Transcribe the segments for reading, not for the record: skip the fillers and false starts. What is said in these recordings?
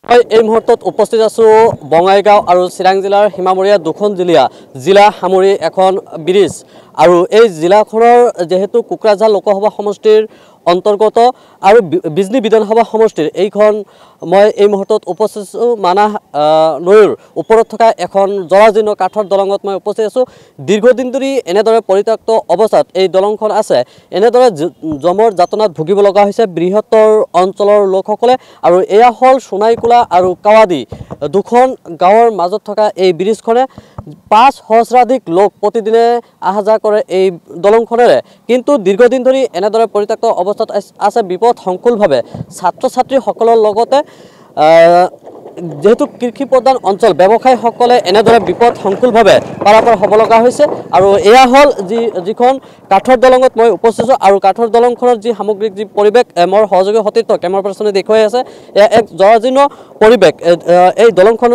এই মুহূৰ্তত উপস্থিত আছো বঙাইগাঁও আৰু চিৰাং জিলাৰ সীমামূৰীয়া দুখন জিলা সামৰি এখন ব্ৰিজ আৰু এই জিলাখনৰ যেহেতু কোকৰাঝাৰ লোকসভা সমষ্টিৰ অন্তৰ্গত আৰু বিজনী বিধানসভা সমষ্টিৰ এইখন মই এই মুহূৰ্তত উপস্থিত আছো মানাহ নৈৰ ওপৰত থকা এখন জৰাজীৰ্ণ কাঠৰ দলঙত মই উপস্থিত আছো। দীৰ্ঘদিন ধৰি এনেদৰে পৰিত্যক্ত অৱস্থাত এই দলংখন আছে। এনেদৰে জমৰ যাতনাত ভুগিব লগা হৈছে বৃহত্তৰ অঞ্চলৰ লোকসকলে আৰু এয়া হ'ল সোণাইকোলা আৰু কাৱাদি দুখন গাঁৱৰ মাজত থকা এই ব্ৰিজখনে ৫ সহস্ৰাধিক লোক প্ৰতিদিনে অহা যোৱা কৰে এই দলংখনেৰে। কিন্তু দীৰ্ঘদিন ধৰি এনেদৰে পৰিত্যক্ত অৱস্থাত আছে বিপদ সংকুলভাৱে ছাত্ৰ ছাত্ৰীসকলৰ লগতে যেহেতু কৃষি প্ৰধান অঞ্চল ব্যৱসায়ীসকলে এনেদৰে বিপদ সংকুলভাৱে পাৰাপাৰ হ'ব লগা হৈছে। আৰু এয়া হ'ল যিখন কাঠৰ দলঙত মই উপস্থিত আছোঁ আৰু কাঠৰ দলংখনৰ যি সামগ্ৰিক যি পৰিৱেশ মোৰ সহযোগী সতীৰ্থ কেমেৰা পাৰ্চনে দেখুৱাই আছে, এয়া এক জৰাজীৰ্ণ পৰিৱেশ। এই দলংখন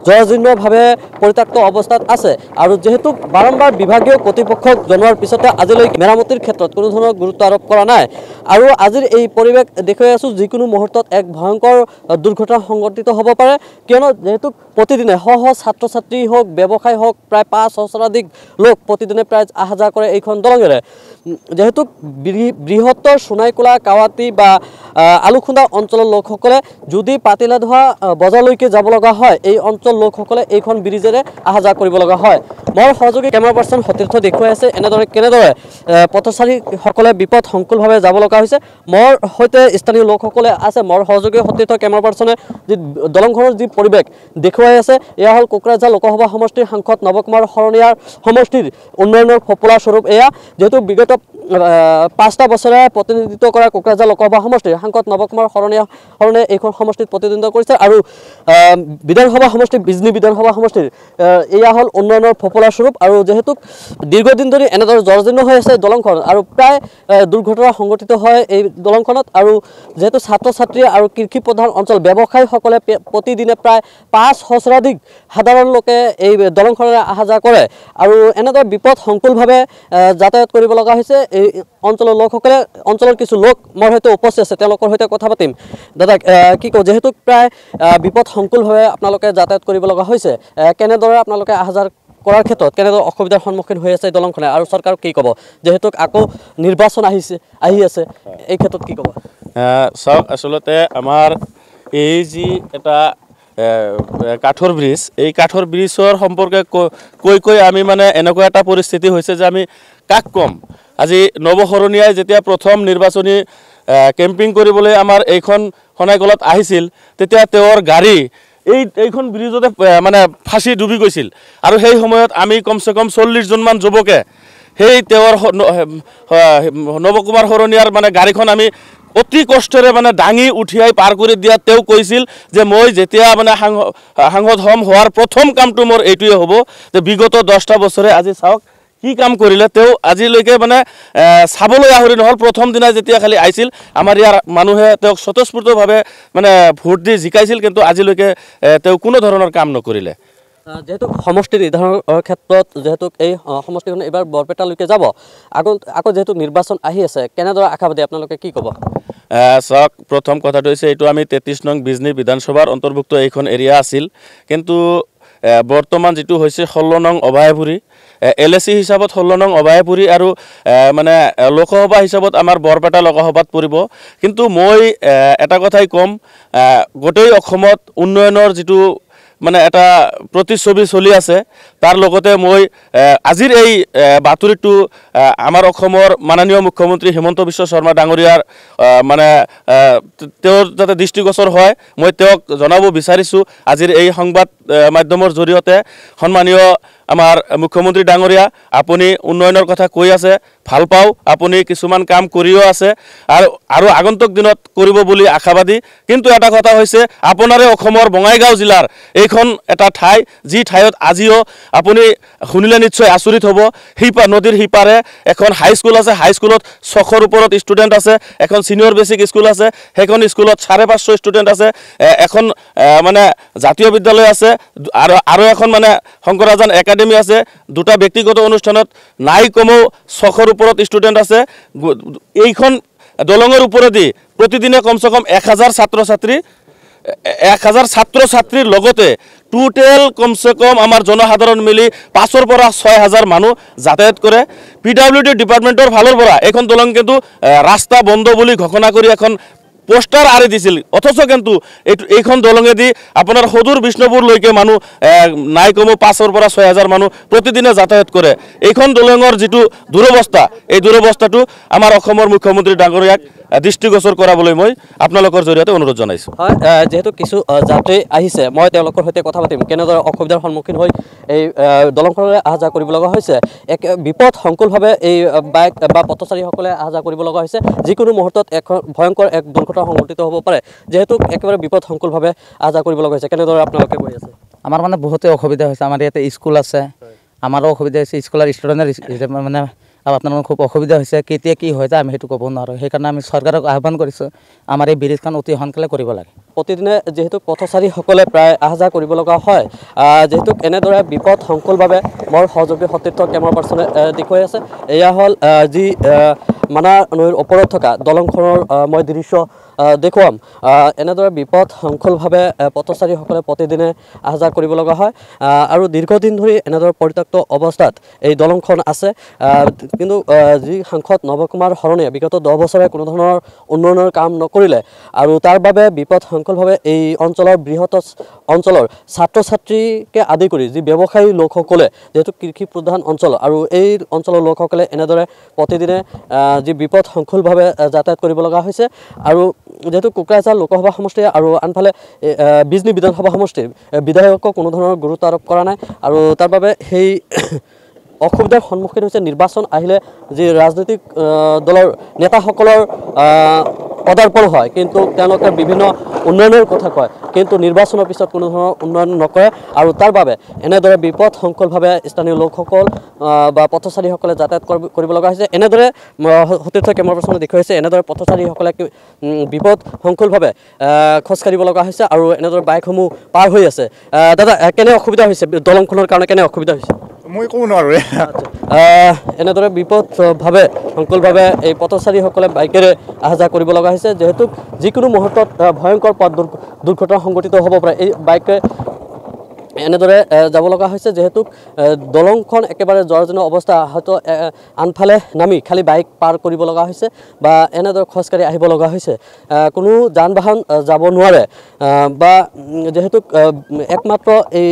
জৰাজীৰ্ণভাৱে পৰিত্যক্ত অৱস্থাত আছে আৰু যেহেতু বাৰম্বাৰ বিভাগীয় কৰ্তৃপক্ষক জনোৱাৰ পিছতে আজিলৈ মেৰামতিৰ ক্ষেত্ৰত কোনো ধৰণৰ গুৰুত্ব আৰোপ কৰা নাই। আৰু আজিৰ এই পৰিৱেশ দেখুৱাই আছোঁ যিকোনো মুহূৰ্তত এক ভয়ংকৰ দুৰ্ঘটনা সংঘটিত হ'ব পাৰে, কিয়নো যেহেতু প্ৰতিদিনে ছাত্ৰ ছাত্ৰী হওক ব্যৱসায়ী হওক প্ৰায় ৫ সহস্ৰাধিক লোক প্ৰতিদিনে প্ৰায় অহা যোৱা কৰে এইখন দলঙেৰে। যেহেতু বৃহত্তৰ সোণাইকোলা কাৱাতি বা আলুখুন্দা অঞ্চলৰ লোকসকলে যদি পাতিলাধোৱা বজাৰলৈকে যাব লগা হয় এই অঞ্চল লোকসকলে এইখন ব্ৰিজেৰে অহা যোৱা কৰিব লগা হয়। মোৰ সহযোগী কেমেৰা পাৰ্চন সতীৰ্থ দেখুৱাই আছে কেনেদৰে পথচাৰীসকলে বিপদ সংকুলভাৱে যাব লগা হৈছে। মোৰ সৈতে স্থানীয় লোকসকলে আছে। মোৰ সহযোগী সতীৰ্থ কেমেৰা পাৰ্চনে যি দলংখনৰ যি পৰিৱেশ দেখুৱাই আছে, এয়া হ'ল কোকৰাঝাৰ লোকসভা সমষ্টিৰ সাংসদ নৱ কুমাৰ শৰণীয়াৰ সমষ্টিৰ উন্নয়নৰ ফপলা স্বৰূপ এয়া। যিহেতু বিগত ৫টা বছৰে প্ৰতিনিধিত্ব কৰা কোকৰাঝাৰ লোকসভা সমষ্টিৰ সাংসদ নৱ কুমাৰ শৰণীয়ে এইখন সমষ্টিত প্ৰতিনিধিত্ব কৰিছে আৰু বিধানসভা সমষ্টি বিজনী বিধানসভা সমষ্টিৰ এয়া হ'ল উন্নয়নৰ ফপলা স্বৰূপ। আৰু যেহেতু দীৰ্ঘদিন ধৰি এনেদৰে জৰ্জীৰ্ণ হৈ আছে দলংখন আৰু প্ৰায় দুৰ্ঘটনা সংঘটিত হয় এই দলংখনত। আৰু যেহেতু ছাত্ৰ ছাত্ৰী আৰু কৃষি প্ৰধান অঞ্চল ব্যৱসায়ীসকলে প্ৰতিদিনে প্ৰায় ৫ সহস্ৰাধিক সাধাৰণ লোকে এই দলংখনেৰে অহা যোৱা কৰে আৰু এনেদৰে বিপদ সংকুলভাৱে যাতায়াত কৰিব লগা হৈছে এই অঞ্চলৰ লোকসকলে। অঞ্চলৰ কিছু লোক মোৰ সৈতে উপস্থিত আছে, তেওঁলোকৰ সৈতে কথা পাতিম। দাদা কি কওঁ, যেহেতু প্ৰায় বিপদ সংকুলভাৱে আপোনালোকে যাতায়াত কৰিব লগা হৈছে, কেনেদৰে আপোনালোকে অহা যোৱা কৰাৰ ক্ষেত্ৰত কেনেদৰে অসুবিধাৰ সন্মুখীন হৈ আছে এই দলংখনে আৰু চৰকাৰক কি ক'ব, যিহেতু আকৌ নিৰ্বাচন আহি আছে এই ক্ষেত্ৰত কি ক'ব? চাওক, আচলতে আমাৰ এই যি এটা কাঠৰ ব্ৰিজ, এই কাঠৰ ব্ৰিজৰ সম্পৰ্কে কৈ আমি মানে এনেকুৱা এটা পৰিস্থিতি হৈছে যে আমি কাক ক'ম। আজি নৱশৰণীয়াই যেতিয়া প্ৰথম নিৰ্বাচনী কেম্পিং কৰিবলৈ আমাৰ এইখন সোণাইকোলাত আহিছিল, তেতিয়া তেওঁৰ গাড়ী এইখন ব্ৰিজতে মানে ফাঁচি ডুবি গৈছিল। আৰু সেই সময়ত আমি কমচে কম 40জনমান যুৱকে সেই তেওঁৰ নৱ কুমাৰ শৰণীয়াৰ মানে গাড়ীখন আমি অতি কষ্টেৰে মানে দাঙি উঠিয়াই পাৰ কৰি দিয়াত তেওঁ কৈছিল যে মই যেতিয়া মানে সাংসদ হোৱাৰ প্ৰথম কামটো মোৰ এইটোৱে হ'ব যে বিগত 10টা বছৰে আজি চাওক কি কাম কৰিলে। তেওঁ আজিলৈকে মানে চাবলৈ আহৰি নহ'ল। প্ৰথম দিনা যেতিয়া খালি আহিছিল আমাৰ ইয়াৰ মানুহে তেওঁক স্বতঃস্ফূৰ্তভাৱে মানে ভোট দি জিকাইছিল, কিন্তু আজিলৈকে তেওঁ কোনো ধৰণৰ কাম নকৰিলে। যেহেতু সমষ্টি নিৰ্ধাৰণৰ ক্ষেত্ৰত যেহেতু এই সমষ্টিখন এইবাৰ বৰপেটালৈকে যাব, আকৌ যেহেতু নিৰ্বাচন আহি আছে, কেনেদৰে আশাবাদী আপোনালোকে কি ক'ব? চাওক, প্ৰথম কথাটো হৈছে এইটো আমি 33 নং বিজনী বিধানসভাৰ অন্তৰ্ভুক্ত এইখন এৰিয়া আছিল, কিন্তু বৰ্তমান যিটো হৈছে 16 নং অভয়াপুৰী LAC হিচাপত 16 নং অভয়াপুৰী আৰু মানে লোকসভা হিচাপত আমাৰ বৰপেটা লোকসভাত পৰিব। কিন্তু মই এটা কথাই ক'ম, গোটেই অসমত উন্নয়নৰ যিটো মানে এটা প্ৰতিচ্ছবি চলি আছে, তাৰ লগতে মই আজিৰ এই বাতৰিটো আমাৰ অসমৰ মাননীয় মুখ্যমন্ত্ৰী হিমন্ত বিশ্ব শৰ্মা ডাঙৰীয়াৰ মানে তেওঁৰ যাতে দৃষ্টিগোচৰ হয় মই তেওঁক জনাব বিচাৰিছোঁ আজিৰ এই সংবাদ মাধ্যমৰ জৰিয়তে। সন্মানীয় আমাৰ মুখ্যমন্ত্ৰী ডাঙৰীয়া, আপুনি উন্নয়নৰ কথা কৈ আছে, ভাল পাওঁ, আপুনি কিছুমান কাম কৰিও আছে আৰু আগন্তুক দিনত কৰিব বুলি আশাবাদী। কিন্তু এটা কথা হৈছে আপোনাৰে অসমৰ বঙাইগাঁও জিলাৰ এইখন এটা ঠাই, যি ঠাইত আজিও আপুনি শুনিলে নিশ্চয় আচৰিত হ'ব। নদীৰ সিপাৰে এখন হাইস্কুল আছে, হাইস্কুলত 600ৰ ওপৰত ষ্টুডেণ্ট আছে। এখন ছিনিয়ৰ বেচিক স্কুল আছে, সেইখন স্কুলত 550 ষ্টুডেণ্ট আছে। এখন মানে জাতীয় বিদ্যালয় আছে আৰু এখন মানে শংকৰাজান একাডেমি আছে। দুটা ব্যক্তিগত অনুষ্ঠানত নাই কমেও 600ৰ ওপৰত ষ্টুডেণ্ট আছে। এইখন দলঙৰ ওপৰেদি প্ৰতিদিনে কমচে কম 1000 ছাত্ৰ ছাত্ৰী 1000 ছাত্ৰ ছাত্ৰীৰ লগতে টোটেল কমসে কম আমাৰ জনসাধাৰণ মিলি 5ৰ পৰা 6000 মানুহ যাতায়াত কৰে পিডব্লিউডি ডিপাৰ্টমেণ্টৰ ফালৰ পৰা এখন দলং কিন্তু ৰাস্তা বন্ধ বুলি ঘোষণা কৰি এখন পোষ্টাৰ আৰি দিছিল অথচ কিন্তু এইখন দলঙেদি আপোনাৰ সদূৰ বিষ্ণুপুৰলৈকে মানুহ নাই কমেও 5ৰ পৰা 6000 মানুহ প্ৰতিদিনে যাতায়াত কৰে এইখন দলঙৰ যিটো দুৰৱস্থা এই দুৰৱস্থাটো আমাৰ অসমৰ মুখ্যমন্ত্ৰী ডাঙৰীয়াক দৃষ্টিগোচৰ কৰাবলৈ মই আপোনালোকৰ জৰিয়তে অনুৰোধ জনাইছোঁ হয় যেহেতু কিছু যাত্ৰী আহিছে মই তেওঁলোকৰ সৈতে কথা পাতিম কেনেদৰে অসুবিধাৰ সন্মুখীন হৈ এই দলংখনলৈ অহা যোৱা কৰিব লগা হৈছে এক বিপদ সংকুলভাৱে এই বাইক বা পথচাৰীসকলে অহা যোৱা কৰিব লগা হৈছে যিকোনো মুহূৰ্তত এখন ভয়ংকৰ এক দুৰ্ঘটনা সংঘটিত হ'ব পাৰে যেহেতু একেবাৰে বিপদ সংকুলভাৱে অহা যোৱা কৰিব লগা হৈছে কেনেদৰে আপোনালোকে কৈ আছে আমাৰ মানে বহুতে অসুবিধা হৈছে আমাৰ ইয়াতে স্কুল আছে আমাৰো অসুবিধা হৈছে স্কুলৰ ষ্টুডেণ্টৰ মানে আপোনালোকৰ খুব অসুবিধা হৈছে কেতিয়া কি হৈ যায় আমি সেইটো ক'ব নোৱাৰোঁ সেইকাৰণে আমি চৰকাৰক আহ্বান কৰিছোঁ আমাৰ এই ব্ৰিজখন অতি সোনকালে কৰিব লাগে প্ৰতিদিনে যিহেতু পথচাৰীসকলে প্ৰায় অহা যোৱা কৰিব লগা হয় যিহেতু এনেদৰে বিপদ সংকুলভাৱে মোৰ সহযোগী সতীৰ্থ কেমেৰা পাৰ্চনে দেখুৱাই আছে এয়া হ'ল যি মানা নৈৰ ওপৰত থকা দলংখনৰ মই দৃশ্য দেখুৱাম এনেদৰে বিপদ সংকুলভাৱে পথচাৰীসকলে প্ৰতিদিনে অহা যোৱা কৰিব লগা হয় আৰু দীৰ্ঘদিন ধৰি এনেদৰে পৰিত্যক্ত অৱস্থাত এই দলংখন আছে কিন্তু যি সাংসদ নৱকুমাৰ শৰণীয়ে বিগত 10 বছৰে কোনো ধৰণৰ উন্নয়নৰ কাম নকৰিলে আৰু তাৰ বাবে বিপদ সংকুলভাৱে এই অঞ্চলৰ বৃহৎ অঞ্চলৰ ছাত্ৰ ছাত্ৰীকে আদি কৰি যি ব্যৱসায়ী লোকসকলে যেহেতু কৃষি প্ৰধান অঞ্চল আৰু এই অঞ্চলৰ লোকসকলে এনেদৰে প্ৰতিদিনে যি বিপদ সংকুলভাৱে যাতায়াত কৰিব লগা হৈছে আৰু যেহেতু কোকৰাঝাৰ লোকসভা সমষ্টি আৰু আনফালে বিজনী বিধানসভা সমষ্টিৰ বিধায়কক কোনো ধৰণৰ গুৰুত্ব আৰোপ কৰা নাই আৰু তাৰ বাবে সেই অসুবিধাৰ সন্মুখীন হৈছে নিৰ্বাচন আহিলে যি ৰাজনৈতিক দলৰ নেতাসকলৰ পদাৰ্পণ হয় কিন্তু তেওঁলোকে বিভিন্ন উন্নয়নৰ কথা কয় কিন্তু নিৰ্বাচনৰ পিছত কোনো ধৰণৰ উন্নয়ন নকৰে আৰু তাৰ বাবে এনেদৰে বিপদ সংকুলভাৱে স্থানীয় লোকসকল বা পথচাৰীসকলে যাতায়াত কৰিব লগা হৈছে এনেদৰে সতীৰ্থ কেমেৰা পাৰ্চনে দেখুৱাইছে এনেদৰে পথচাৰীসকলে বিপদ সংকুলভাৱে খোজকাঢ়িব লগা হৈছে আৰু এনেদৰে বাইকসমূহ পাৰ হৈ আছে দাদা কেনে অসুবিধা হৈছে দলংখনৰ কাৰণে কেনে অসুবিধা হৈছে মই ক'ব নোৱাৰোঁ এনেদৰে বিপদভাৱে সংকুলভাৱে এই পথচাৰীসকলে বাইকেৰে অহা যোৱা কৰিব লগা হৈছে যেহেতু যিকোনো মুহূৰ্তত ভয়ংকৰ পথ দুৰ্ঘটনা সংঘটিত হ'ব পাৰে এই বাইকে এনেদৰে যাব লগা হৈছে যেহেতু দলংখন একেবাৰে জৰ্জনীয় অৱস্থা হয়তো আনফালে নামি খালি বাইক পাৰ কৰিব লগা হৈছে বা এনেদৰে খোজকাঢ়ি আহিব লগা হৈছে কোনো যান বাহন যাব নোৱাৰে বা যেহেতু একমাত্ৰ এই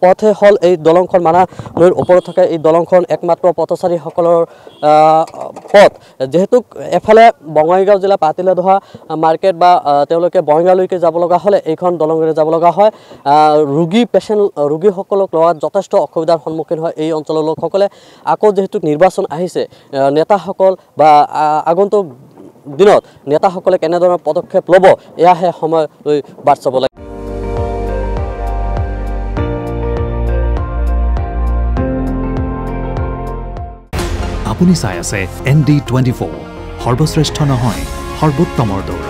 পথে হ'ল এই দলংখন মানা নৈৰ ওপৰত থকা এই দলংখন একমাত্ৰ পথচাৰীসকলৰ পথ যেহেতু এফালে বঙাইগাঁও জিলা পাতিলাধোৱা মাৰ্কেট বা তেওঁলোকে বঙাইগাঁওলৈকে যাব লগা হ'লে এইখন দলঙেৰে যাব লগা হয় ৰোগীসকলক লোৱাত যথেষ্ট অসুবিধাৰ সন্মুখীন হয় এই অঞ্চলৰ লোকসকলে আকৌ যেহেতু নিৰ্বাচন আহিছে নেতাসকল বা আগন্তুক দিনত নেতাসকলে কেনেধৰণৰ পদক্ষেপ ল'ব এয়াহে সময়লৈ বাট চাব লাগে আপুনি চাই আছে ND24 সৰ্বশ্ৰেষ্ঠ নহয় সৰ্বোত্তমৰ দৌৰ